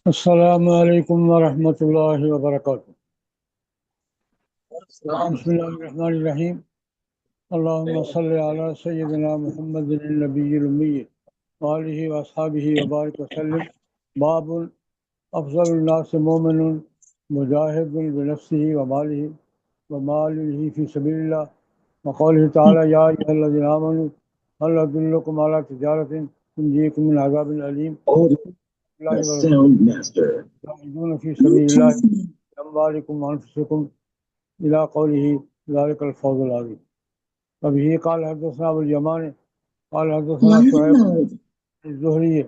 السلام علیکم ورحمۃ اللہ وبرکاتہ۔ بسم اللہ الرحمن الرحیم۔ اللہم صلی علی سیدنا محمد النبی الامی وآلہ واصحابہ وبارک وسلم۔ باب افضل الناس مومن مجاہد بنفسہ ومالہ فی سبیل اللہ، وقولہ تعالی یا ایھا الذین آمنوا هل ادلکم علی تجارۃ تنجیکم من عذاب علیم تجاہدون فی سبیل اللہ بأموالکم وانفسکم إلى قوله ذلك الفوز العظيم۔ وبه قال حدثنا أبو اليمان قال حدثنا شعيب الزهري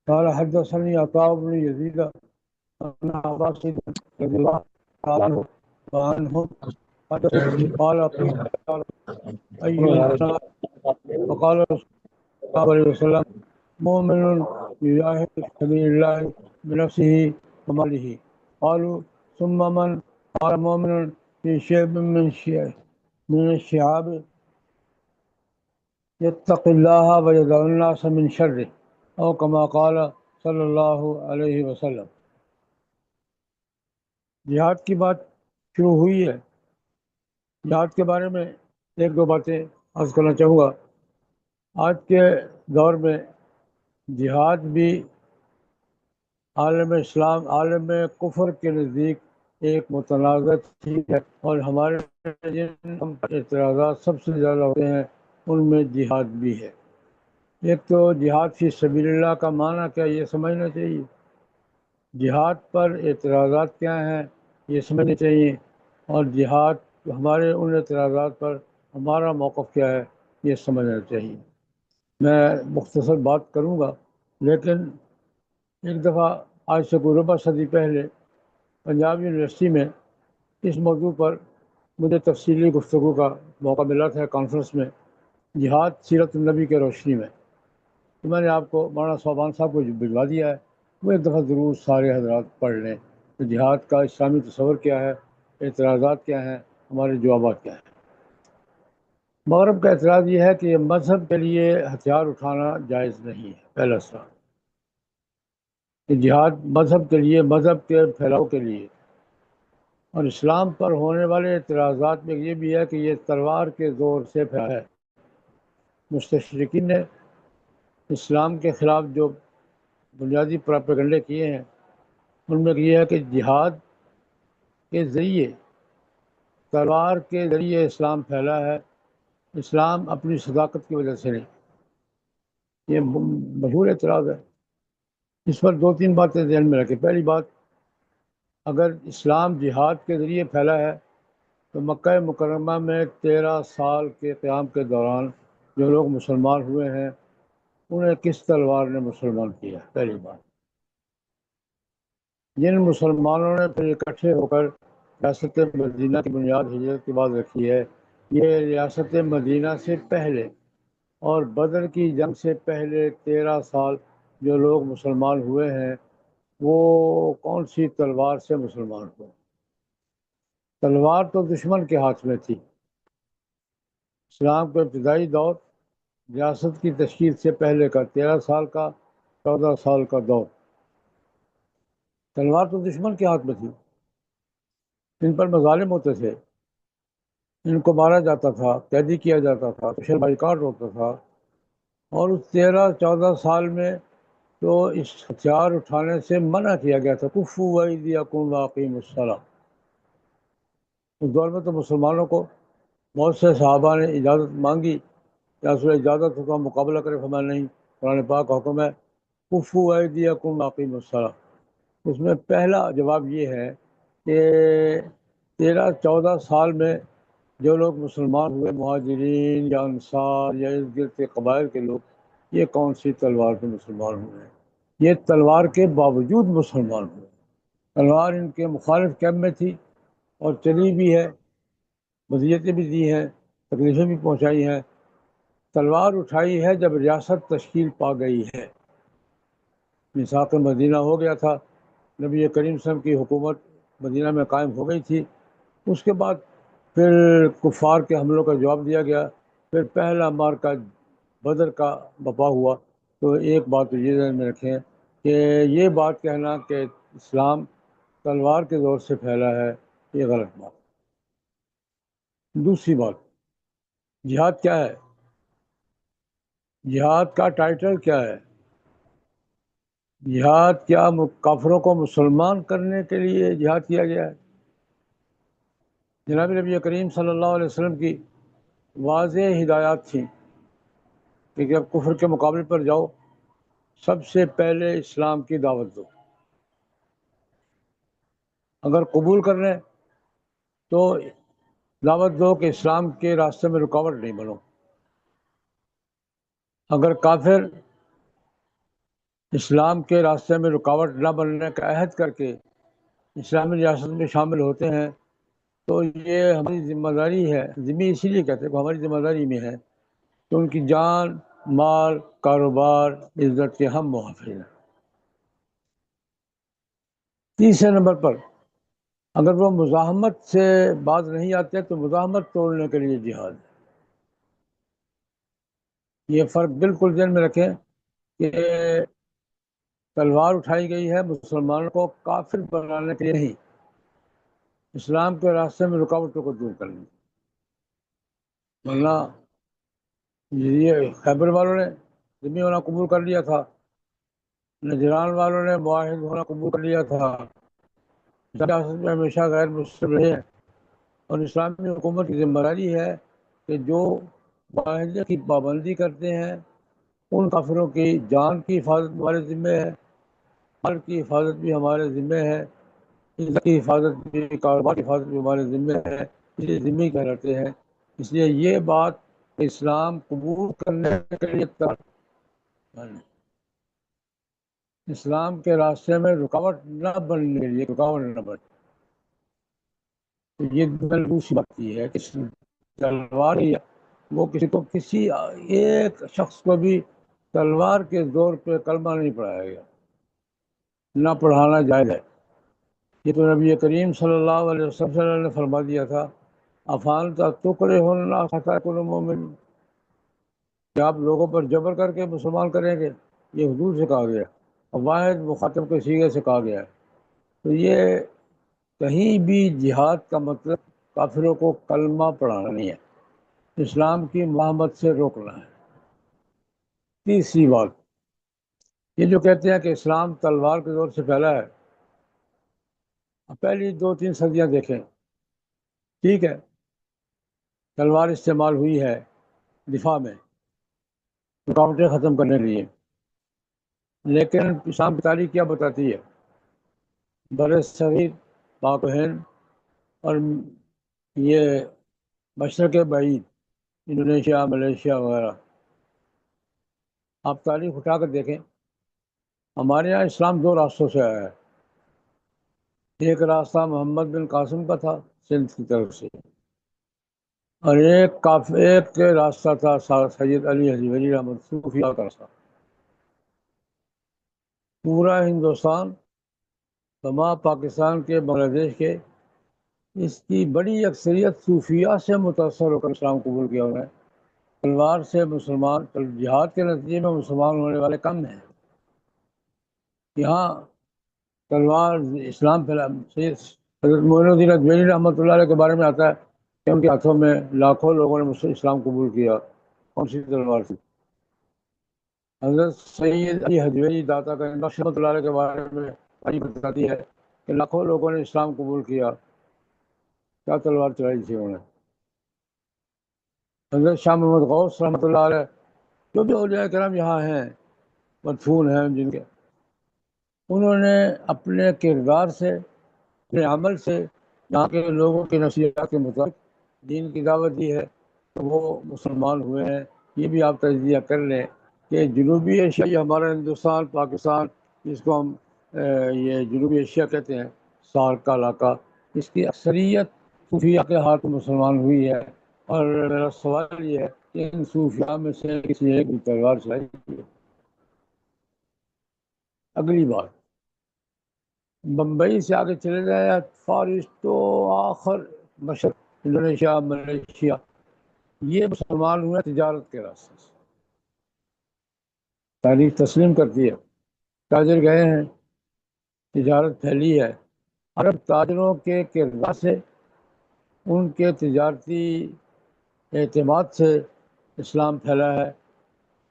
قال حدثني عطاء بن يزيد أن أبا سعيد رضي الله عنه قال أيها الناس، فقال رسول الله صلى الله عليه وسلم مؤمن يجاهد في سبيل الله بنفسه وماله. قالوا ثم من؟ قال مؤمن في شعب من الشعاب يتقي الله ويدع الناس من شره، أو كما قال صلی اللہ علیہ وسلم۔ جہاد کی بات شروع ہوئی ہے۔ جہاد کے بارے میں ایک دو باتیں عرض کرنا چاہوں گا۔ آج کے دور میں جہاد بھی عالم اسلام، عالم کفر کے نزدیک ایک متنازع چیز ہے، اور ہمارے جن اعتراضات سب سے زیادہ ہوتے ہیں ان میں جہاد بھی ہے۔ ایک تو جہاد فی سبیل اللہ کا معنی کیا، یہ سمجھنا چاہیے۔ جہاد پر اعتراضات کیا ہیں یہ سمجھنا چاہیے، اور جہاد ہمارے ان اعتراضات پر ہمارا موقف کیا ہے یہ سمجھنا چاہیے۔ میں مختصر بات کروں گا، لیکن ایک دفعہ آج سے کوئی ربع صدی پہلے پنجاب یونیورسٹی میں اس موضوع پر مجھے تفصیلی گفتگو کا موقع ملا تھا کانفرنس میں، جہاد سیرت النبی کے روشنی میں۔ تو میں نے آپ کو مولانا صوبان صاحب کو بھجوا دیا ہے، وہ ایک دفعہ ضرور سارے حضرات پڑھ لیں کہ جہاد کا اسلامی تصور کیا ہے، اعتراضات کیا ہیں، ہمارے جوابات کیا ہیں۔ مغرب کا اعتراض یہ ہے کہ یہ مذہب کے لیے ہتھیار اٹھانا جائز نہیں ہے، پہلا سوال کہ جہاد مذہب کے لیے، مذہب کے پھیلاؤ کے لیے۔ اور اسلام پر ہونے والے اعتراضات میں یہ بھی ہے کہ یہ تلوار کے زور سے پھیلا ہے۔ مستشرقین نے اسلام کے خلاف جو بنیادی پراپیگنڈے کیے ہیں ان میں یہ ہے کہ جہاد کے ذریعے، تلوار کے ذریعے اسلام پھیلا ہے، اسلام اپنی صداقت کی وجہ سے نہیں۔ یہ مشہور اعتراض ہے۔ اس پر دو تین باتیں ذہن میں رکھیں۔ پہلی بات، اگر اسلام جہاد کے ذریعے پھیلا ہے تو مکہ مکرمہ میں 13 سال کے قیام کے دوران جو لوگ مسلمان ہوئے ہیں انہیں کس تلوار نے مسلمان کیا؟ پہلی بات۔ جن مسلمانوں نے پھر اکٹھے ہو کر ریاست مدینہ کی بنیاد ہجرت کے بعد رکھی ہے، یہ ریاست مدینہ سے پہلے اور بدر کی جنگ سے پہلے 13 سال جو لوگ مسلمان ہوئے ہیں وہ کون سی تلوار سے مسلمان ہوئے؟ تلوار تو دشمن کے ہاتھ میں تھی۔ اسلام کا ابتدائی دور ریاست کی تشکیل سے پہلے کا 13 سال کا 14 سال کا دور، تلوار تو دشمن کے ہاتھ میں تھی۔ ان پر مظالم ہوتے تھے، ان کو مارا جاتا تھا، قیدی کیا جاتا تھا، سوشل بائیکاٹ ہوتا تھا، اور اس 13-14 سال میں تو اس ہتھیار اٹھانے سے منع کیا گیا تھا۔ کفوا ایدیکم واقیموا الصلاۃ۔ اس دور میں تو مسلمانوں کو بہت سے صحابہ نے اجازت مانگی، یا رسول اجازت ہو تو ہم مقابلہ کریں، فرمایا نہیں، قرآن پاک کا حکم ہے کفوا ایدیکم واقیموا الصلاۃ۔ اس میں پہلا جواب یہ ہے کہ 13-14 سال میں جو لوگ مسلمان ہوئے، مہاجرین یا انصار یا ارد گرد کے قبائل کے لوگ، یہ کون سی تلوار پہ مسلمان ہوئے ہیں؟ یہ تلوار کے باوجود مسلمان ہوئے۔ تلوار ان کے مخالف کیمپ میں تھی اور چلی بھی ہے، مزیتیں بھی دی ہیں، تکلیفیں بھی پہنچائی ہیں۔ تلوار اٹھائی ہے جب ریاست تشکیل پا گئی ہے، میثاق مدینہ ہو گیا تھا، نبی کریم صلی اللہ علیہ وسلم کی حکومت مدینہ میں قائم ہو گئی تھی، اس کے بعد پھر کفار کے حملوں کا جواب دیا گیا، پھر پہلا معرکہ بدر کا بپا ہوا۔ تو ایک بات تو یہ ذہن میں رکھیں کہ یہ بات کہنا کہ اسلام تلوار کے زور سے پھیلا ہے، یہ غلط بات۔ دوسری بات، جہاد کیا ہے؟ جہاد کا ٹائٹل کیا ہے؟ جہاد کیا کافروں کو مسلمان کرنے کے لیے جہاد کیا گیا ہے؟ جناب نبی کریم صلی اللہ علیہ وسلم کی واضح ہدایات تھیں کہ جب کفر کے مقابلے پر جاؤ، سب سے پہلے اسلام کی دعوت دو۔ اگر قبول کر لیں تو دعوت دو کہ اسلام کے راستے میں رکاوٹ نہیں بنو۔ اگر کافر اسلام کے راستے میں رکاوٹ نہ بننے کا عہد کر کے اسلامی ریاست میں شامل ہوتے ہیں تو یہ ہماری ذمہ داری ہے، ذمہ اسی لیے کہتے ہیں کہ ہماری ذمہ داری میں ہے کہ ان کی جان، مال، کاروبار، عزت کے ہم محافظ ہیں۔ تیسرے نمبر پر، اگر وہ مزاحمت سے باز نہیں آتے تو مزاحمت توڑنے کے لیے جہاد ہے۔ یہ فرق بالکل ذہن میں رکھیں کہ تلوار اٹھائی گئی ہے مسلمانوں کو کافر بنانے کے لیے نہیں، اسلام کے راستے میں رکاوٹوں کو دور کرنے۔ ورنہ یہ خیبر والوں نے ذمہ ہونا قبول کر لیا تھا، نجران والوں نے معاہد ہونا قبول کر لیا تھا، ریاست میں ہمیشہ غیر مسلم رہے ہیں، اور اسلامی حکومت کی ذمہ داری ہے کہ جو معاہدے کی پابندی کرتے ہیں ان کافروں کی جان کی حفاظت ہمارے ذمہ ہے، مال کی حفاظت بھی ہمارے ذمہ ہے، عزت کی حفاظت بھی، کاروبار کی حفاظت بھی ہمارے ذمہ ہے، اس لیے ذمہ کہلاتے ہیں۔ اس لیے یہ بات اسلام قبول کرنے کے لیے اسلام کے راستے میں رکاوٹ نہ بننے کے لیے، رکاوٹ نہ بنے، تو یہ دوسری بات یہ ہے کہ تلوار وہ کسی کو، کسی ایک شخص کو بھی تلوار کے زور پہ کلمہ نہیں پڑھایا گیا، نہ پڑھانا جائز ہے۔ یہ تو نبی کریم صلی اللہ علیہ وسلم نے فرما دیا تھا، افان کا ٹکڑے ہونا خطا کل مومن، کہ آپ لوگوں پر جبر کر کے مسلمان کریں گے، یہ حضور سے کہا گیا، اور واحد مخاطب کے سیغے سے کہا گیا ہے۔ تو یہ کہیں بھی جہاد کا مطلب کافروں کو کلمہ پڑھانا نہیں ہے، اسلام کی مہمت سے روکنا ہے۔ تیسری بات، یہ جو کہتے ہیں کہ اسلام تلوار کے زور سے پھیلا ہے، پہلی 2-3 صدیاں دیکھیں، ٹھیک ہے تلوار استعمال ہوئی ہے دفاع میں، رکاوٹیں ختم کرنے کے لیے، لیکن اسلام کی تاریخ کیا بتاتی ہے؟ بر صغیر، پاک و ہند اور یہ مشرق بعید، انڈونیشیا، ملیشیا وغیرہ، آپ تاریخ اٹھا کر دیکھیں، ہمارے یہاں اسلام 2 راستوں سے آیا ہے۔ ایک راستہ محمد بن قاسم کا تھا سندھ کی طرف سے، اور ایک راستہ تھا سید علی حجویری رحمۃ صوفیہ کا راستہ۔ پورا ہندوستان، تمام پاکستان کے، بنگلہ دیش کے، اس کی بڑی اکثریت صوفیہ سے متاثر ہو کر اسلام قبول کیا انہوں نے۔ تلوار سے مسلمان، جہاد کے نتیجے میں مسلمان ہونے والے کم ہیں۔ یہاں تلوار اسلام پھیلا، حضرت معین الدین اجمیری رحمۃ اللہ علیہ کے بارے میں آتا ہے کہ ان کے ہاتھوں میں لاکھوں لوگوں نے اسلام قبول کیا۔ کون سی تلوار تھی؟ حضرت سید علی حجویری داتا کا رحمۃ اللہ علیہ کے بارے میں بتاتی ہے کہ لاکھوں لوگوں نے اسلام قبول کیا، کیا تلوار چلائی تھی انہوں نے۔ حضرت شاہ محمد غوث رحمۃ اللہ علیہ، جو بھی اولیاء کرام یہاں ہیں، مدفون ہیں جن کے، انہوں نے اپنے کردار سے، اپنے عمل سے یہاں کے لوگوں کی نصیحت کے مطابق دین کی دعوت دی ہے، تو وہ مسلمان ہوئے ہیں۔ یہ بھی آپ تجزیہ کر لیں کہ جنوبی ایشیا، یہ ہمارا ہندوستان، پاکستان، جس کو ہم یہ جنوبی ایشیا کہتے ہیں، سارک کا علاقہ، اس کی اکثریت صوفیہ کے ہاتھ مسلمان ہوئی ہے۔ اور میرا سوال یہ ہے کہ ان صوفیہ میں سے کسی ایک بھی تلوار چلائی ہے؟ اگلی بات، بمبئی سے آگے چلے جائیں، فارسٹ تو آخر مشرق، انڈونیشیا، ملیشیا، یہ مسلمان ہوئے تجارت کے راستے سے۔ تاریخ تسلیم کرتی ہے، تاجر گئے ہیں، تجارت پھیلی ہے۔ عرب تاجروں کے کردار سے، ان کے تجارتی اعتماد سے اسلام پھیلا ہے۔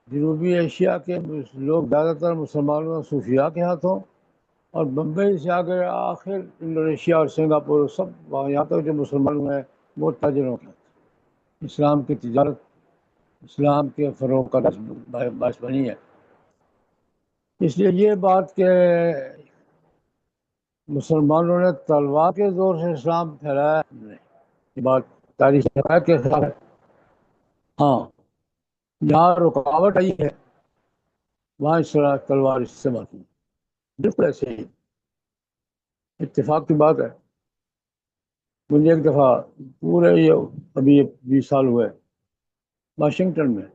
جنوبی ایشیا کے لوگ زیادہ تر مسلمانوں صوفیاء کے ہاتھوں، اور بمبئی سے آگے آخر انڈونیشیا اور سنگاپور، سب یہاں تک جو مسلمان ہوئے ہیں وہ تاجروں کے ہاتھ۔ اسلام کی تجارت اسلام کے فروغ کا باعث بنی ہے۔ اس لیے یہ بات کہ مسلمانوں نے تلوار کے زور سے اسلام پھیلایا نہیں، یہ بات تاریخ حقائق کے خلاف ہے۔ ہاں، جہاں رکاوٹ آئی ہے وہاں اس طرح تلوار استعمال کی، بالکل ایسے ہی اتفاق کی بات ہے۔ مجھے ایک دفعہ پورے یہ ابھی 20 سال ہوئے واشنگٹن میں،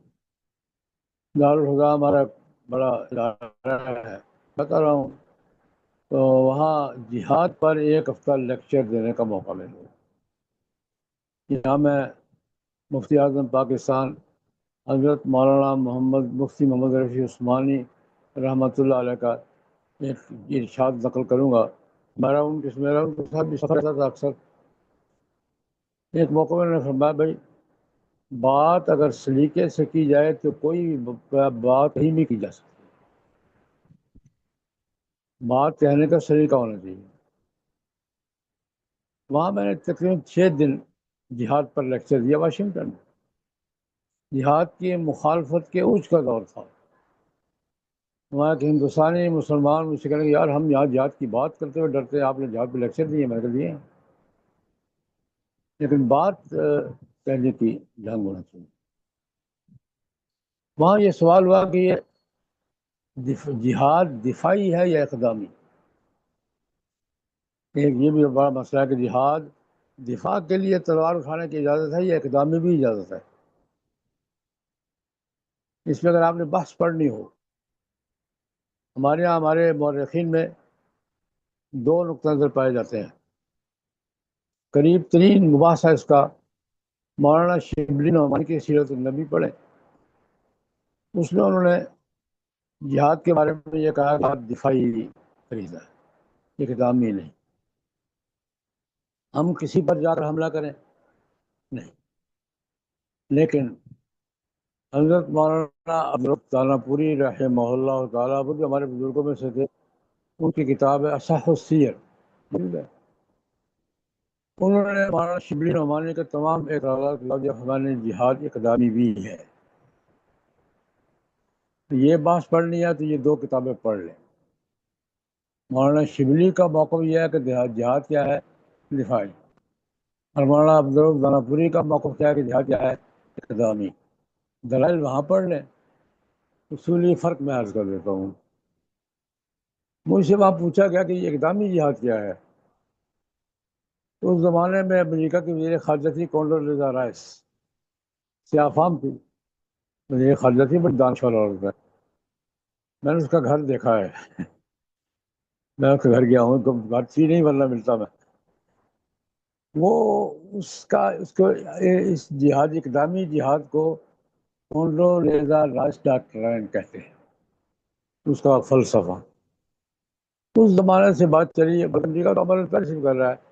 دارالہدا ہمارا بڑا ادارہ ہے، بتا رہا ہوں، تو وہاں جہاد پر ایک ہفتہ لیکچر دینے کا موقع ملا۔ یہاں میں مفتی اعظم پاکستان حضرت مولانا مفتی محمد رفیع عثمانی رحمۃ اللہ علیہ کا ایک ارشاد نقل کروں گا۔ میرا ان کے ساتھ بھی سفر تھا اکثر۔ ایک موقع میں نے فرمایا، بھائی بات اگر سلیقے سے کی جائے تو کوئی بات ہی نہیں کی جا سکتی، بات کہنے کا سلیقہ ہونا چاہیے۔ وہاں میں نے تقریباً 6 دن جہاد پر لیکچر دیا واشنگٹن میں۔ جہاد کی مخالفت کے اوج کا دور تھا۔ وہاں کے ہندوستانی مسلمان مجھ سے کہنے یار ہم یہاں جہاد کی بات کرتے ہوئے ڈرتے ہیں، آپ نے جہاد پہ لیکچر دیے؟ میں نے کہا دیے ہیں، لیکن بات کہنے کی ڈھنگ ہونا چاہیے۔ وہاں یہ سوال ہوا کہ یہ جہاد دفاعی ہے یا اقدامی؟ ایک یہ بھی بڑا مسئلہ ہے کہ جہاد دفاع کے لیے تلوار اٹھانے کی اجازت ہے یا اقدامی بھی اجازت ہے؟ اس میں اگر آپ نے بحث پڑھنی ہو، ہمارے یہاں ہمارے مورخین میں 2 نقطہ نظر پائے جاتے ہیں۔ قریب ترین مباحثہ اس کا مولانا شبلی نعمانی کی سیرت النبی پڑھیں، اس میں انہوں نے جہاد کے بارے میں یہ کہا کہ دفاعی فریضہ ہے، اقدامی نہیں۔ ہم کسی پر جا کر حملہ کریں نہیں، لیکن حضرت مولانا عبدالرب دانا پوری رحمہ اللہ تعالیٰ، وہ بھی ہمارے بزرگوں میں سے تھے، ان کی کتاب ہے اصح السیر، انہوں نے مولانا شبلی نعمانی کے تمام اعتراضات ہمارے جہاد اقدامی بھی ہے۔ یہ بحث پڑھنی ہے تو یہ 2 کتابیں پڑھ لیں۔ مولانا شبلی کا موقف یہ ہے کہ جہاد کیا ہے؟ دفاعی۔ اور مولانا عبدالرب دانا پوری کا موقف کیا ہے کہ جہاد کیا ہے؟ اقدامی۔ دلائل وہاں پڑھ لیں۔ اصولی فرق میں عرض کر دیتا ہوں۔ مجھ سے وہاں پوچھا گیا کہ یہ اقدامی جہاد کیا ہے؟ اس زمانے میں امریکہ کی وزیر خارجہ تھی کونڈولیزا رائس، سیاہ فام تھی، وزیر خارجہ تھی، بڑی دانشور عورت ہے۔ میں نے اس کا گھر دیکھا ہے، میں اس کے گھر گیا ہوں، گھر تھی نہیں ورنہ ملتا میں۔ وہ اس کو اس جہاد اقدامی جہاد کو کونڈولیزا رائس ڈاکٹرائن کہتے ہیں، اس کا فلسفہ۔ اس زمانے سے بات چلی ہے، امریکہ تو عمل پہلے سے کر رہا ہے۔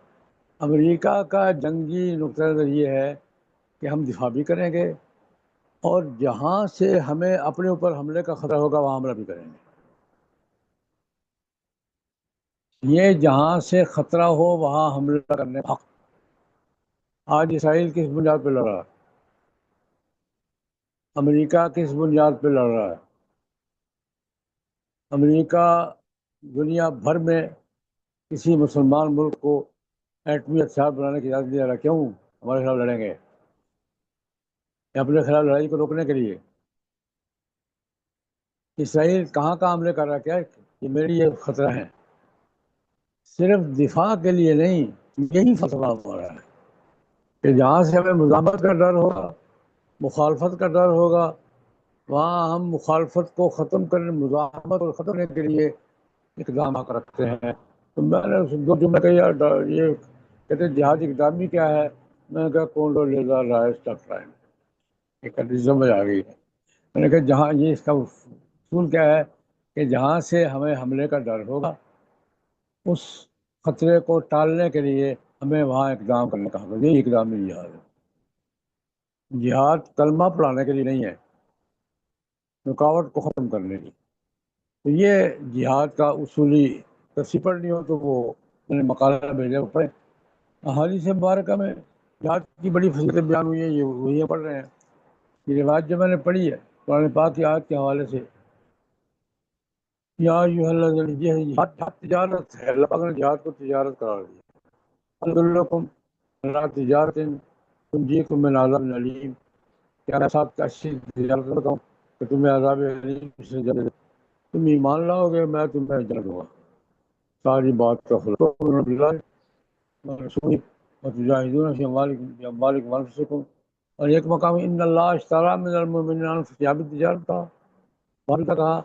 امریکہ کا جنگی نقطہ نظر یہ ہے کہ ہم دفاع بھی کریں گے، اور جہاں سے ہمیں اپنے اوپر حملے کا خطرہ ہوگا وہاں حملہ بھی کریں گے۔ یہ جہاں سے خطرہ ہو وہاں حملہ کرنے کا حق۔ آج اسرائیل کس بنیاد پہ لڑ رہا ہے؟ امریکہ کس بنیاد پہ لڑ رہا ہے؟ امریکہ دنیا بھر میں کسی مسلمان ملک کو ایٹمی ہتھیار بنانے کی اجازت دے رہا ہے، کیوں؟ ہمارے خلاف لڑیں گے، یا اپنے خلاف لڑائی کو روکنے کے لیے؟ اسرائیل کہاں کہاں حملے کر رہا ہے؟ کیا یہ میری یہ خطرہ ہے؟ صرف دفاع کے لیے نہیں، یہی فلسفہ ہمارا ہے کہ جہاں سے ہمیں مزاحمت کا ڈر ہوگا، مخالفت کا ڈر ہوگا، وہاں ہم مخالفت کو ختم کرنے، مزاحمت کو ختم کرنے کے لیے اقدامات رکھتے ہیں۔ تو میں نے 2 جملے کہے، یہ کہتے جہاد اقدامی کیا ہے؟ میں نے کہا کونڈو لیزا رائے اسٹاف رائے، ایک حدیث سمجھ آ گئی ہے۔ میں نے کہا جہاں یہ اس کا اصول کیا ہے کہ جہاں سے ہمیں حملے کا ڈر ہوگا اس خطرے کو ٹالنے کے لیے ہمیں وہاں اقدام کرنے کا حق ہے۔ یہ اقدامی جہاد ہے۔ جہاد کلمہ پڑھانے کے لیے نہیں ہے، رکاوٹ کو ختم کرنے کی۔ تو یہ جہاد کا اصولی تفسیر پڑھنی ہو تو وہ میں نے مقالہ بھیجا، وہ پڑھیں۔ احادیث مبارکہ میں جہاد کی بڑی فضیلتیں بیان ہوئی ہیں، یہ وہی پڑھ رہے ہیں۔ یہ روایت جو میں نے پڑھی ہے قرآن پاک کی آیت کے حوالے سے، یا ایھا الذین، جہاد تجارت ہے، اللہ پاک نے جہاد کو تجارت قرار دیا۔ ادلکم علی تجارت تنجیکم من عذاب علیم، کیا میں ساتھ اچھی تجارت بتاؤں کہ تمہیں عذاب علیم سے جلد، تم ایمان لاؤ گے میں تمہیں جلد دوں گا۔ ساری بات کا خلاصہ باللہ ورسولہ وتجاہدون فی اموالکم وانفسکم، اور ایک مقام ان اللہ اشتری من المؤمنین انفسهم، یہاں بھی تجارت کا بات کہا،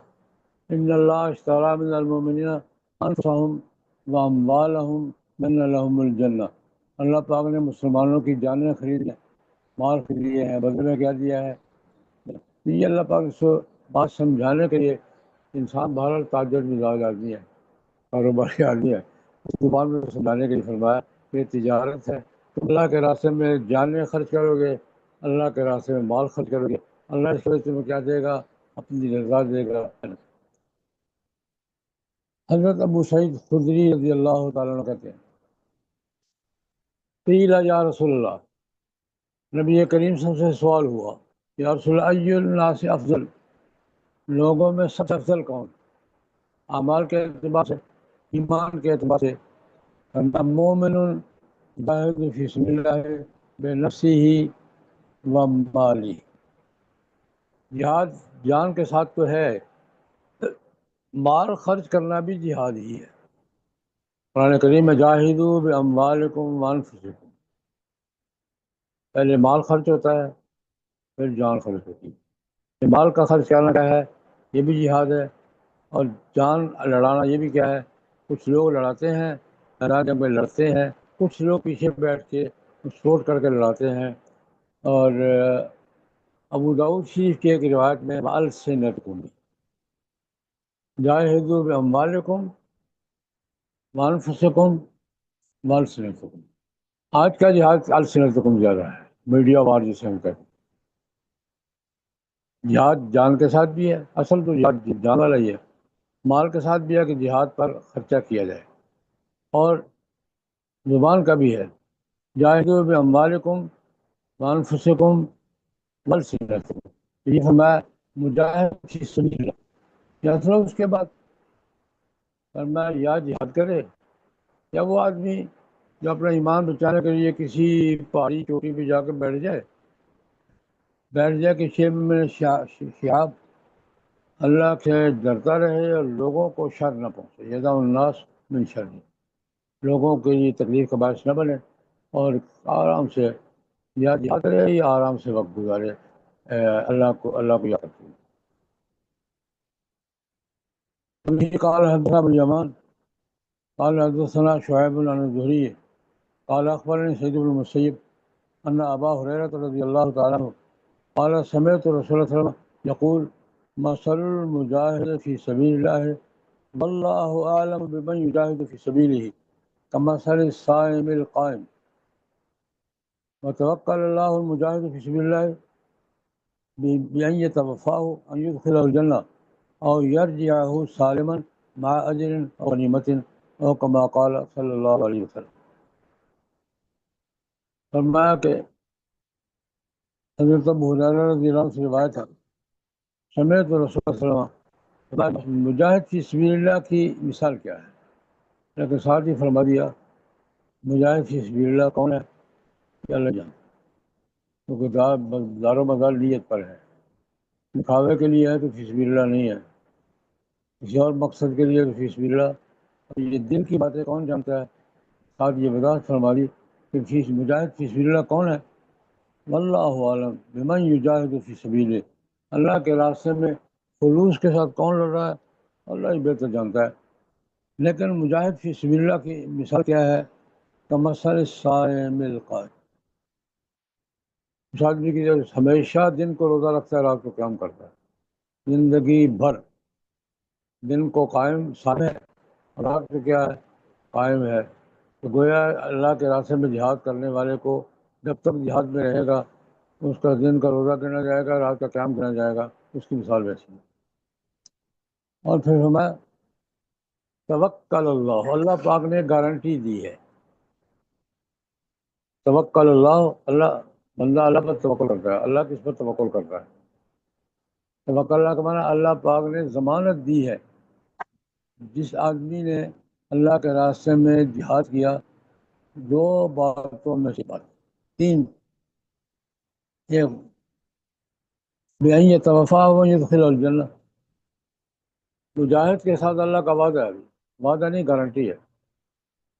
ان اللہ اشتری من المؤمنین انفسهم واموالهم بان لهم الجنہ، اللہ پاک نے مسلمانوں کی جانیں خرید لی، مال خرید لیے ہیں، بدلے میں کیا دیا ہے؟ یہ اللہ پاک اس کو بات سمجھانے کے لیے انسان بہرحال تاجر مزاج آدمی ہے، کاروباری آدمی ہے، اس زبان میں سمجھانے کے لیے فرمایا کہ یہ تجارت ہے، تم اللہ کے راستے میں جانیں خرچ کرو گے، اللہ کے راستے میں مال خرچ کرو گے، اللہ اس وجہ تمہیں کیا دے گا؟ اپنی رضا دے گا۔ حضرت ابو سعید خدری رضی اللہ تعالیٰ عنہ کہتے ہیں، قیل یا رسول اللہ، نبی کریم صلی اللہ علیہ وسلم سے سوال ہوا، یا رسول اللہ ای الناس افضل، لوگوں میں سب سے افضل کون؟ اعمال کے اعتبار سے، ایمان کے اعتبار سے، مومن جاہد فی سبیل اللہ بنفسہ و مالی، جہاد جان کے ساتھ تو ہے، مال خرچ کرنا بھی جہاد ہی ہے۔ قرآن کریم میں جاہدوا باموالکم وانفسکم، پہلے مال خرچ ہوتا ہے پھر جان خرچ ہوتی ہے۔ مال کا خرچ کرنا کیا ہے؟ یہ بھی جہاد ہے، اور جان لڑانا یہ بھی کیا ہے؟ کچھ لوگ لڑاتے ہیں، میدان جنگ میں لڑتے ہیں، کچھ لوگ پیچھے بیٹھ کے سپورٹ کر کے لڑاتے ہیں۔ اور ابو داؤد شریف کی ایک روایت میں وَأَلْسِنَتْکُمْ جاہدوا باموالکم وانفسکم وَأَلْسِنَتْکُم، آج کا جہاد السنتکم زیادہ ہے، میڈیا وار جسے ہم کہتے ہیں۔ جہاد جان کے ساتھ بھی ہے، اصل تو جہاد جان والا ہی ہے، مال کے ساتھ بھی ہے کہ جہاد پر خرچہ کیا جائے، اور زبان کا بھی ہے، جاہدوا باموالکم وانفسکم وَأَلْسِنَتکم، یہ فرمایا مجاہد فی سبیل اللہ، یا مطلب اس کے بعد فرمایا یا جہاد کرے، یا وہ آدمی جو اپنا ایمان بچانے کے لیے کسی پہاڑی چوٹی پہ جا کے بیٹھ جائے کہ شیب میں شہاب، اللہ سے ڈرتا رہے اور لوگوں کو شر نہ پہنچے، یدع الناس من شر، لوگوں کے لیے تکلیف کا باعث نہ بنے، اور آرام سے یا جہاد کرے یا آرام سے وقت گزارے، اللہ کو یاد رکھے۔ قال حدثنا ابو الیمان قال حدثنا شعیب عن الزہری قال اخبرني سعید بن المسیب ان ابا ہریرہ رضی اللہ تعالی عنہ قال سمعت رسول اللہ صلی اللہ علیہ وسلم یقول مثل المجاہد فی سبیل اللہ واللہ اعلم بمن یجاہد فی سبیلہ کمثل الصائم القائم وتوکل اللہ المجاہد فی سبیل اللہ بأن يتوفاه أن يدخله الجنة أو يرجعه سالما مع أجر أو غنیمة أو كما قال صلی اللہ علیہ وسلم۔ فرمایا کہ حضرت ابو ہریرہ رضی اللہ عنہ سے روایت ہے، سمعت رسول اللہ صلی اللہ علیہ وسلم، مجاہد فی سبیل اللہ کی مثال کیا ہے؟ لیکن ساتھ ہی فرما دیا مجاہد فی سبیل اللہ کون ہے؟ کہ اللہ جان، کیونکہ دار و مدار نیت پر ہے، دکھاوے کے لیے ہے تو فی سبیل اللہ نہیں ہے، کسی اور مقصد کے لیے تو فی سبیل اللہ، اور یہ دل کی باتیں کون جانتا ہے؟ ساتھ یہ وضاحت فرما دی کہ مجاہد فی سبیل اللہ کون ہے؟ واللہ عالم بمن یجاہد فی سبیلہ، اللہ کے راستے میں خلوص کے ساتھ کون لڑ رہا ہے اللہ ہی بہتر جانتا ہے۔ لیکن مجاہد فی سبیل اللہ کی مثال کیا ہے؟ کمثل الصائم القائم، اس آدمی کی جو ہمیشہ دن کو روزہ رکھتا ہے، رات کو قیام کرتا ہے، زندگی بھر دن کو قائم سامع ہے، رات کو کیا ہے، قائم ہے. تو گویا اللہ کے راستے میں جہاد کرنے والے کو جب تک جہاد میں رہے گا اس کا دن کا روزہ گنا جائے گا، رات کا قیام گنا جائے گا. اس کی مثال ویسی ہے. اور پھر ہمیں توکل اللہ، اللہ پاک نے گارنٹی دی ہے. توکل اللہ، اللہ بندہ اللہ پر توکل کرتا ہے. اللہ کس پر توکل کرتا ہے؟ توکل اللہ کا معنی اللہ پاک نے ضمانت دی ہے. جس آدمی نے اللہ کے راستے میں جہاد کیا، دو باتوں میں سے بات، تین، ایک بأن یتوفا و یدخل الجنہ، مجاہد کے ساتھ اللہ کا وعدہ ہے، وعدہ نہیں گارنٹی ہے.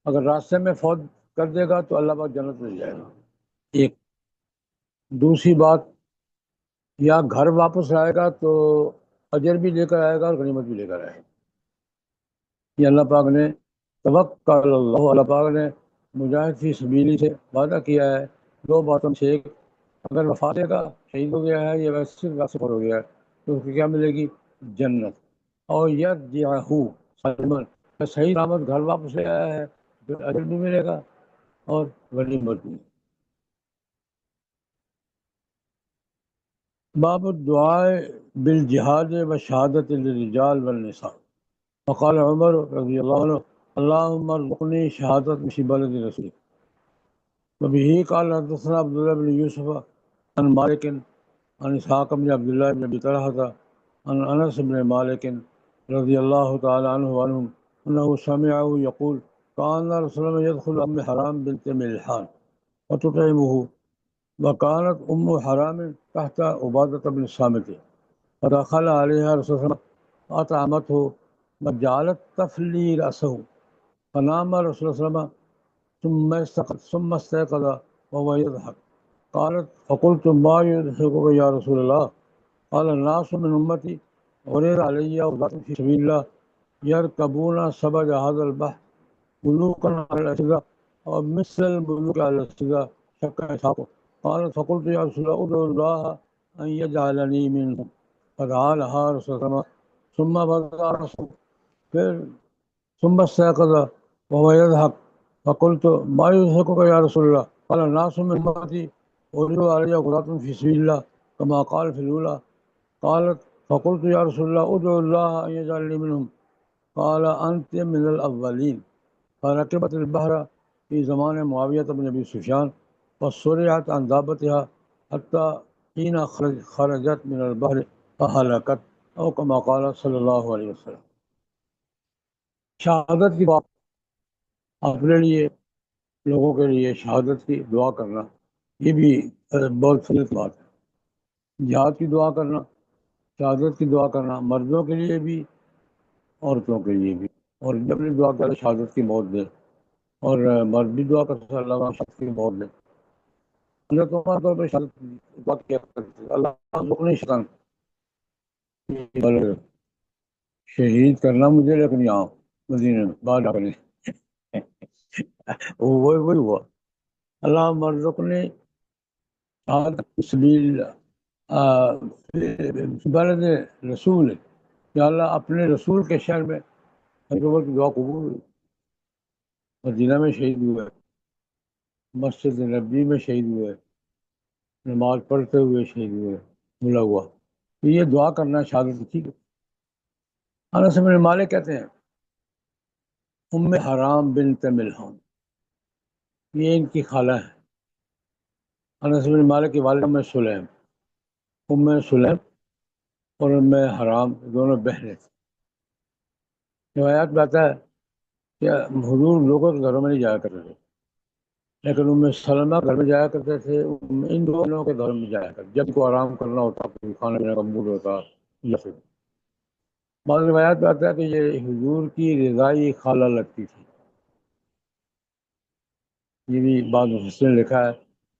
اگر راستے میں فوت کر دے گا تو اللہ پاک جنت مل جائے گا. ایک دوسری بات، یا گھر واپس آئے گا تو اجر بھی لے کر آئے گا اور غنیمت بھی لے کر آئے گا. یہ اللہ پاک نے توکل اللہ، اللہ پاک نے مجاہد فی سبیلی سے وعدہ کیا ہے. دو باتوں سے ایک، اگر وفات دے گا، شہید ہو گیا ہے یا ویسے سفر ہو گیا ہے تو اس کو کیا ملے گی؟ جنت. اور یرجعہ سلمان، صحیح سلامت گھر واپس لے آیا ہے تو اجر بھی ملے گا اور غنیمت بھی. باب الدعاء بالجہاد و شہادت للرجال والنساء. وقال عمر رضی اللہ عنہ اللہم ارزقنی شہادت فی بلد رسول. وبه قال حدثنا عبد الله بن يوسف عن مالك عن اسحاق بن عبد الله بن ابي طلحه عن انس بن مالك رضی اللہ تعالی عنہ وعنهم انه سمعه يقول كان رسول الله يدخل ام حرام بنت ملحان وتطعمه، وكانت ام حرام تحت عبادة بن الصامت، فدخل عليها رسول الله فأطعمته وجعلت تفلي رأسه، فنام رسول الله صلى الله عليه وسلم ثم استيقظ وهو يضحك. قالت فقلت ما يضحكك يا رسول الله؟ قال الناس من أمتي عرض علي وضعت في سبيل الله يركبون سبج هذا البحر ملوكا على الأسرة ومثل الملوك على الأسرة شك إسحاق. قالت فقلت يا رسول الله ادعو الله أن يجعلني منهم، فدعا لها رسول الله ثم بدأ رسول، پھر ثم استيقظ وهو يضحك. فقلت ما يضحكك يا رسول الله؟ قال الناس من أمتي عرض علي غداة في سبيل الله كما قال في الأولى. قالت فقلت يا رسول الله ادعو الله أن يجعلني منهم. قال أنت من الأولين. فركبت البحر في زمان معاوية بن أبي سفيان وسرعت عن دابتها حتى حين خرجت من البحر فهلكت أو كما قال صلی اللہ علیہ وسلم. شہادت کی دعا، اپنے لیے، لوگوں کے لیے شہادت کی دعا کرنا، یہ بھی بہت فضیلت بات ہے. جہاد کی دعا کرنا، شہادت کی دعا کرنا، مردوں کے لیے بھی عورتوں کے لیے بھی. اور جب بھی دعا کرے شہادت کی موت دے، اور مرد بھی دعا کرتے ہیں اللہ شہادت کی موت دے. حضرت عمر طور پہ شہادت کی دعا کیا کرتے تھے، اللہ رکن شیطان شہید کرنا مجھے، لیکن یہاں مدینے میں بعد ڈاکنے وہی ہوا. اللہ مرزقنے سبیل بلد رسول، کہ اللہ اپنے رسول کے شہر میں حضرت عمر کی دعا قبول ہوئی. مدینہ میں شہید ہوئے، مسجد نبی میں شہید ہوئے، نماز پڑھتے ہوئے شہید ہوئے، ملا ہوا. تو یہ دعا کرنا شہادت ٹھیک ہے. انس بن مالک کہتے ہیں ام حرام بنت ملحان، یہ ان کی خالہ ہے. انس بن مالک کی والدہ ام سلیم، ام سلیم اور ام حرام دونوں بہنیں تھیں. روایات میں آتا ہے کہ حضور لوگوں کے گھروں میں نہیں جایا کرتے تھے، لیکن ام سلمہ گھر میں جایا کرتے تھے. ان دونوں کے گھروں میں جایا کرتے جب کو آرام کرنا ہوتا، کوئی کھانا پینے کا موڈ ہوتا. یا پھر بعض روایات میں آتا ہے کہ یہ حضور کی رضائی خالہ لگتی تھی. یہ بھی بعض مفسرین نے لکھا ہے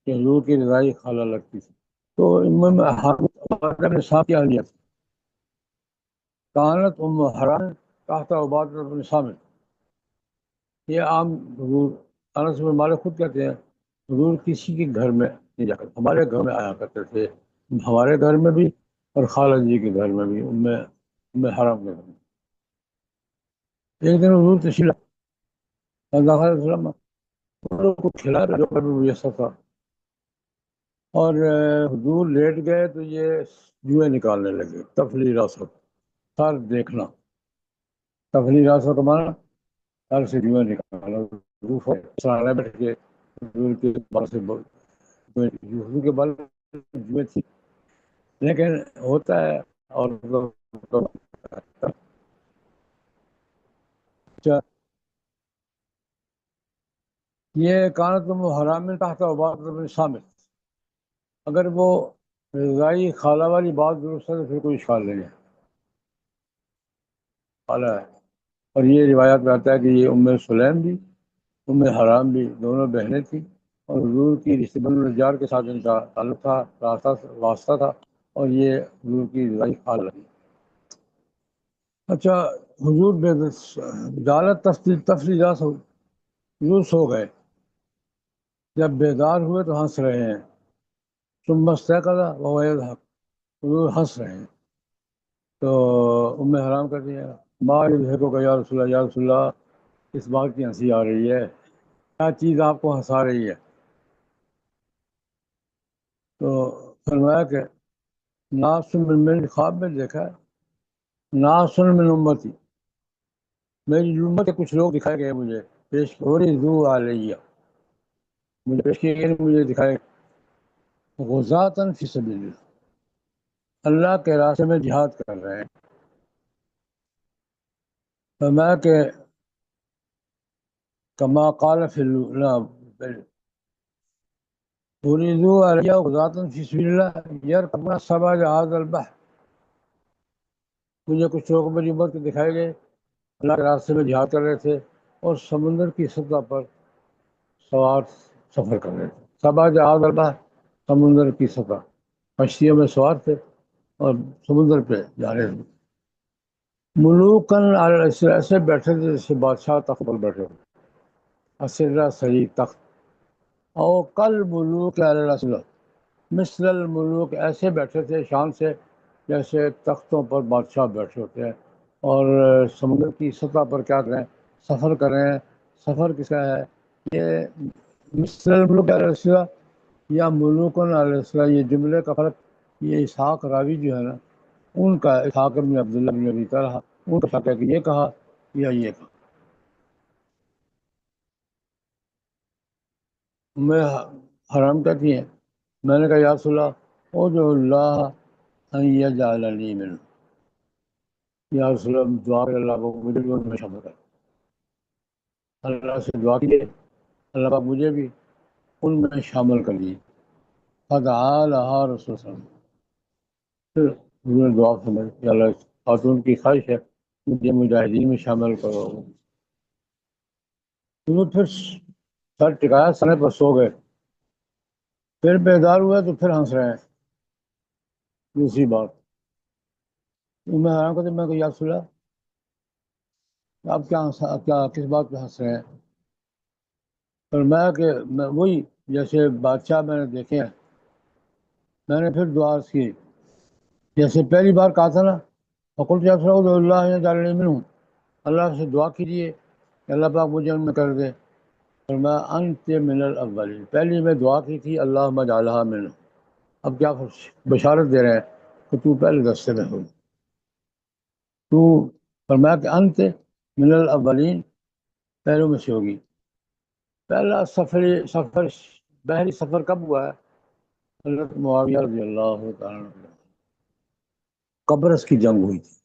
کہ حضور کی رضائی خالہ لگتی تھی. تو امام حرام نے صاحب کی اہلیت کانت حرام تحت عبادت بن صامت، یہ عام حضور انس بن مالک خود کہتے ہیں حضور کسی کے گھر میں نہیں جا کرتے، ہمارے گھر میں آیا کرتے تھے، ہمارے گھر میں بھی اور خالد جی کے گھر میں بھی، ام حرام کے گھر میں۔ ایک دن حضور تشریف صلی اللہ علیہ وسلم ان لوگوں کو کھلا رہے جو کبھی میسر تھا، اور حضور لیٹ گئے تو یہ جوئیں نکالنے لگے، تفلی راست سر دیکھنا، تفلی راست کا مانا سر سے جوئیں نکالنا، حضور سرانے بیٹھ کے حضور کے بال سے حضور کے بال جوئیں تھی، لیکن ہوتا ہے اور یہ کانت حرام تحت عبادت بن صامت، اگر وہ رضائی خالہ والی بات درست ہے تو پھر کوئی اشکال نہیں ہے، خالہ ہے۔ اور یہ روایت میں آتا ہے کہ یہ ام سلیم بھی ام حرام بھی دونوں بہنیں تھیں، اور حضور کی رشتے بن النجار کے ساتھ ان کا تعلق تھا، واسطہ تھا، اور یہ حضور کی رضائی خالہ تھی۔ اچھا، حضور دالت تفصیلات حضور سو گئے، جب بیدار ہوئے تو ہنس رہے ہیں، ثم استيقظ وهو يضحك، حضور ہنس رہے ہیں، تو ام حرام کہتی ہے ما یضحکک یا رسول اللہ، یا رسول اللہ اس بات کی ہنسی آ رہی ہے، کیا چیز آپ کو ہنسا رہی ہے؟ تو فرمایا کہ ناس من خواب میں دیکھا ہے، ناس من امتی، میری امت کے کچھ لوگ دکھائے گئے مجھے، پیش ذو علیہ، مجھے پیش کیے گئے، مجھے دکھائے غزاتن فی سبیل اللہ، اللہ کے راستے میں جہاد کر رہے ہیں۔ فرمایا کہ کما قال فی اریدو علیہ غزاتن فی سبیل اللہ یرکبون سبع جہاز البحر، مجھے کچھ لوگ میری امت کے دکھائے گئے اللہ کے راستے میں جہاد کر رہے تھے اور سمندر کی سطح پر سوار سفر کر رہے تھے، سبع جہاز البحر، سمندر کی سطح، کشتیوں میں سوار تھے اور سمندر پہ جا رہے تھے، ملوکن ایسے بیٹھے تھے جیسے بادشاہ تخت پر بیٹھے ہوتے، اسرا صحیح تخت، او کل ملوک علی رسول، مثل الملوک ایسے بیٹھے تھے شان سے جیسے تختوں پر بادشاہ بیٹھے ہوتے ہیں، اور سمندر کی سطح پر کیا کریں، سفر کریں، سفر کس کا ہے یہ، مثل الملوک علی رسول یا ملوکن علی رسول، یہ جملے کا فرق، یہ اسحاق راوی جو ہے نا ان کا، اسحاق بن عبداللہ بن ابی طلحہ، ان کا فرق ہے کہ یہ کہا یا یہ کہا۔ میں حرام کہتی ہیں میں نے کہا یا رسول اللہ ادعو اللہ ان یجعلنی منہ، یا رسول اللہ دعا کر اللہ کو مجھے بھی ان میں شامل کر، اللہ سے دعا کیے اللہ پاک مجھے بھی ان میں شامل کر لیے، فدعا لہا رسول صلی اللہ علیہ وسلم، پھر حضور نے دعا فرمائی کہ اللہ اس خاتون کی خواہش ہے مجھے مجاہدین میں شامل کرو، حضور پھر سر ٹکایا سنے پر سو گئے، پھر بیدار ہوا تو پھر ہنس رہے ہیں، دوسری بات میں حیران کرتے میں کہ یا رسول اللہ آپ کیا کس بات پہ ہنس رہے ہیں؟ فرمایا کہ میں وہی جیسے بادشاہ میں نے دیکھے ہیں، میں نے پھر دعا کی جیسے پہلی بار کہا تھا نا، فقلت یا رسول اللہ اللہ جعلنی منہم، اللہ سے دعا کیجیے کہ اللہ پاک مجھے ان میں کر دے، فرمایا انت من الاولین، پہلی میں دعا کی تھی اللہم اجعلھا منہم، اب کیا بشارت دے رہے ہیں کہ تو پہلے دستے میں ہو، تو فرمایا کہ انت من الاولین، پہلوں میں سے ہوگی۔ پہلا سفر بحری سفر کب ہوا ہے؟ حضرت معاویہ رضی اللہ تعالیٰ عنہ، قبرص کی جنگ ہوئی تھی،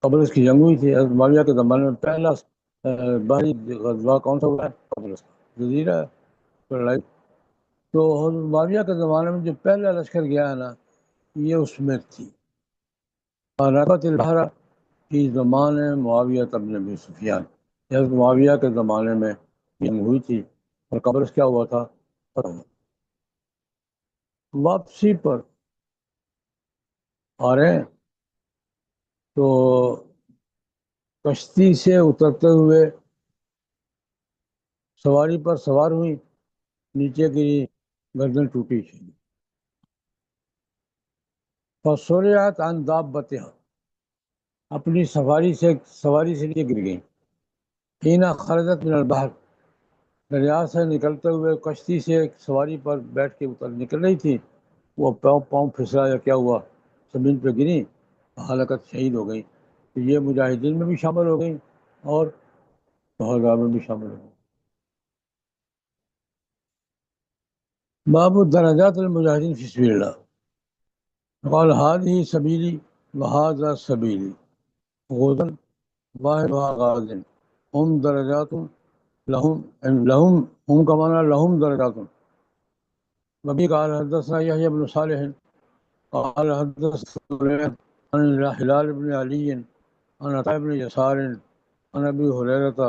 قبرص کی جنگ ہوئی تھی حضرت معاویہ کے زمانے میں، پہلا بحری غزوہ کون سا ہوا ہے؟ قبرص کا جزیرہ ہے پر لڑائی، تو حضرت معاویہ کے زمانے میں جو پہلا لشکر گیا ہے نا یہ اس میں تھی، ربط البحر فی زمان معاویہ بن ابی سفیان، حضرت معاویہ کے زمانے میں جنگ ہوئی تھی اور قبرص کیا ہوا تھا؟ واپسی پر آ رہے ہیں تو کشتی سے اترتے ہوئے سواری پر سوار ہوئی، نیچے گری، گردن ٹوٹی۔ فسرعت عن دابتها، اپنی سواری سے نیچے گر گئی۔ حین خرجت من البحر، دریا سے نکلتے ہوئے کشتی سے ایک سواری پر بیٹھ کے نکل رہی تھی، وہ پاؤں پھسلا یا کیا ہوا، زمین پہ گری، ہلاکت، شہید ہو گئی۔ تو یہ مجاہدین میں بھی شامل ہو گئی اور شہداء میں بھی شامل ہو گئی۔ باب درجات المجاہدین فی سبیل اللہ، قال هذه سبیلی وهذا سبیلی غضا واحد غاز ہم درجات لهم هم كمان لهم درجات۔ وبه قال حدثنا يحيى بن صالح قال حدثنا سليمان عن هلال بن علي عن عطاء بن يسار عن ابي هريره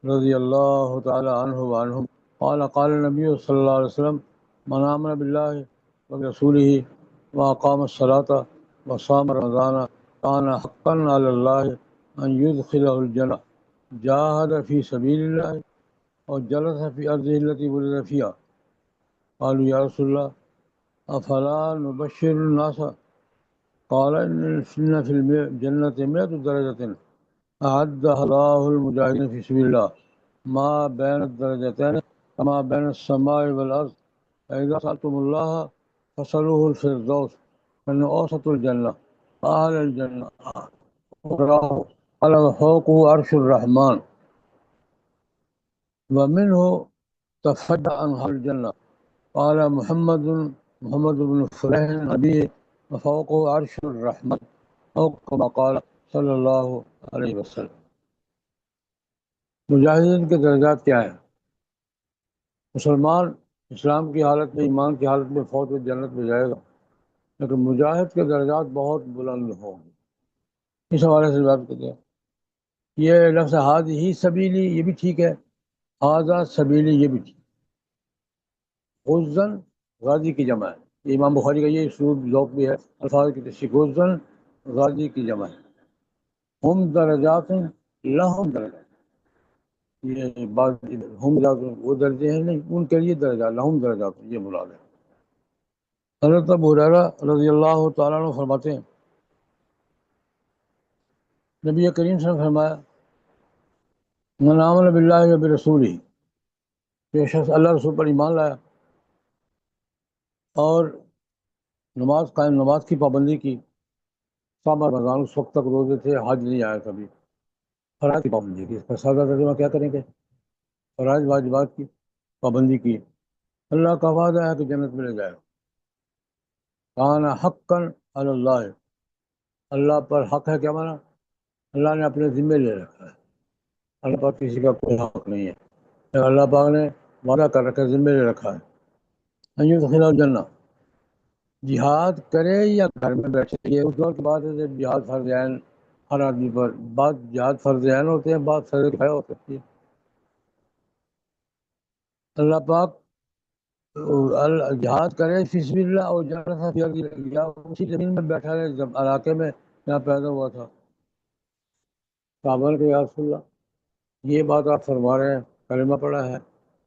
رضي الله تعالى عنه وعنهم قال قال النبي صلى الله عليه وسلم من آمن بالله وبرسوله وأقام الصلاة وصام رمضان كان حقا على الله أن يدخله الجنة جاهد في سبيل الله وجلس في أرضه التي ولد فيها قالوا يا رسول الله أفلا نبشر الناس قال إن في الجنة 100 درجة أعدها الله المجاهدين في سبيل الله ما بين الدرجتين كما بين السماء والأرض فإذا سألتم الله فصلوه الفردوس فإنه أوسط الجنة أهل الجنة على فوقه عرش الرحمن ومنه تفجع أنهار الجنة قال محمد بن فليح نبي وفوقه عرش الرحمن أو كما قال صلی اللہ علیہ وسلم۔ مجاہدین کے درجات کیا ہیں؟ مسلمان اسلام کی حالت میں، ایمان کی حالت میں فوت ہو جنت میں جائے گا، لیکن مجاہد کے درجات بہت بلند ہوں گے۔ اس حوالے سے بات کرتے ہیں، یہ لفظ ہادی سبیلی یہ بھی ٹھیک ہے، ہاذا سبیلی یہ بھی ٹھیک۔ غزن غازی کی جمع ہے، یہ امام بخاری کا یہ اسلوب ذوق بھی ہے، الفاظ کی تشریح۔ غزن غازی کی جمع ہے، ہم درجات لہم درجات، یہ بعض ہم وہ درجے ہیں نہیں، ان کے لیے درجات، لہم درجات یہ مراد ہے۔ حضرت ابو ہریرہ رضی اللہ تعالیٰ عنہ فرماتے ہیں، نبی کریم صلی اللہ علیہ وسلم نے فرمایا، من آمن باللہ و برسولہ، جو شخص اللہ رسول پر ایمان لایا اور نماز کی پابندی کی، صام رمضان، اس وقت تک روزے تھے، حج نہیں آیا کبھی، فرائض کی پابندی کی، اس کا سادہ ترجمہ کیا کریں گے، فرائض واجبات کی پابندی کی، اللہ کا وعدہ ہے کہ جنت میں لے جائے گا۔ کان حقا علی اللہ، اللہ پر حق ہے، کیا مانا؟ اللہ نے اپنے ذمے لے رکھا ہے، اللہ پر کسی کا کوئی حق نہیں ہے، لیکن اللہ پاک نے وعدہ کر رکھا ہے، ذمے لے رکھا ہے، ان یدخلہ الجنہ، جہاد کرے یا گھر میں بیٹھے۔ یہ اس دور کی بات ہے جب جہاد فرض عین ہر آدمی پر، بعض جہاد فرض عین ہوتے ہیں، بعض فرض کفایہ ہو سکتی ہے۔ اللہ پاک جہاد کرے فی سبیل اللہ اور جنت یا اسی زمین میں بیٹھا رہے جب علاقے میں جہاں پیدا ہوا تھا۔ صحابہ نے کہا یا رسول اللہ، یہ بات آپ فرما رہے ہیں، کلمہ پڑھا ہے،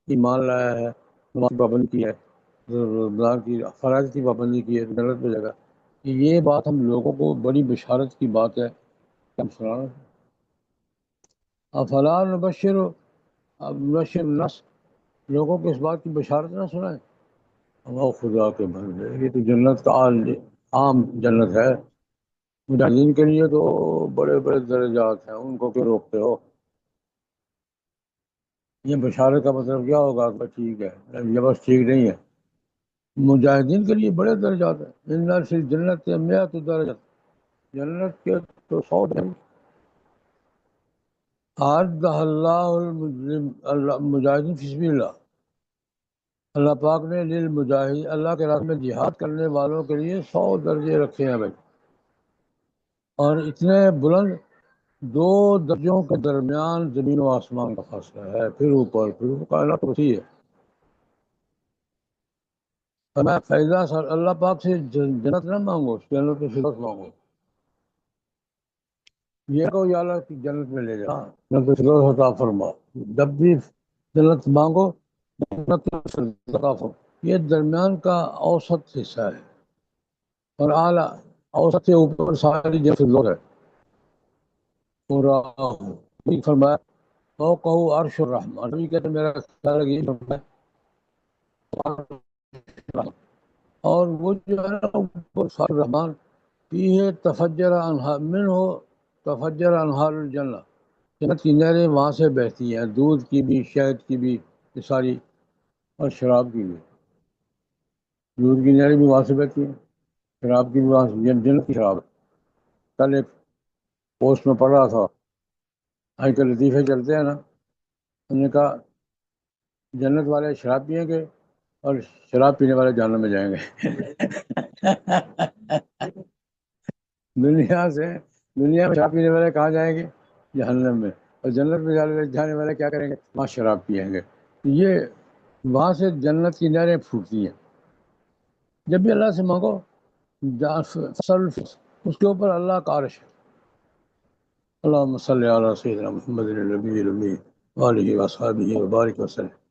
ایمان لایا ہے، نماز کی پابندی کی ہے، رمضان کی فرائض کی پابندی کی ہے، جنت میں جگہ، یہ بات ہم لوگوں کو بڑی بشارت کی بات ہے کہ ہم سنا رہے ہیں۔ افلا نبشر الناس، لوگوں کو اس بات کی بشارت نہ سنائیں، اللہ خدا کے بندے، یہ تو جنت کا عام جنت ہے، مجاہدین کے لیے تو بڑے بڑے درجات ہیں، ان کو کیوں روکتے ہو؟ یہ بشارت کا مطلب کیا ہوگا کہ ٹھیک ہے، یہ بس ٹھیک نہیں ہے، مجاہدین کے لیے بڑے درجات ہیں۔ ان فی الجنت 100 درجات، جنت کے تو 100 درجات اعدہ اللہ المجاہدین فی سبیل اللہ، اللہ پاک نے للمجاہد، اللہ کے راستے میں جہاد کرنے والوں کے لیے 100 درجے رکھے ہیں بھائی، اور اتنے بلند، 2 درجوں کے درمیان زمین و آسمان کا فاصلہ ہے، پھر اوپر کائنات وسیع ہے۔ میں فیضا سر اللہ پاک سے جنت نہ مانگو، جنت میں فردوس مانگو، یہ کو یا اللہ کی جنت میں لے جا، جنت میں فردوس عطا فرما۔ جب بھی جنت مانگو، جنت طرف ہو، یہ درمیان کا اوسط حصہ ہے، اور اعلیٰ اوسط سے اوپر ساری جیسے لوگ ہے پورا فرمایا تو کہو عرش الرحمان، نبی کہتے ہیں میرا خیال ہے یہ فرمایا اور وہ جو ہے نا اوپر سار الرحمان فیہ تفجر انہار من ہو، تفجر انہار الجنہ، جنت کی نہریں وہاں سے بہتی ہیں، دودھ کی بھی، شہد کی بھی، یہ ساری، اور شراب کی بھی، دودھ کی نہریں بھی وہاں سے بہتی ہیں، شراب کی بھی وہاں سے، جنت کی شراب۔ کل ایک پوسٹ میں پڑھ رہا تھا، آج کل لطیفے چلتے ہیں نا، انہوں نے کہا جنت والے شراب پئیں گے اور شراب پینے والے جہنم میں جائیں گے۔ دنیا سے، دنیا میں شراب پینے والے کہاں جائیں گے؟ جہنم میں، اور جنت میں جانے والے کیا کریں گے؟ وہاں شراب پئیں گے۔ یہ وہاں سے جنت کی نہریں پھوٹتی ہیں۔ جب بھی اللہ سے مانگو، فصل اس کے اوپر اللہ کا عرش ہے۔ اللہم صلی علی سیدنا محمد النبی الامین وآلہ وصحبہ وبارک وسلم۔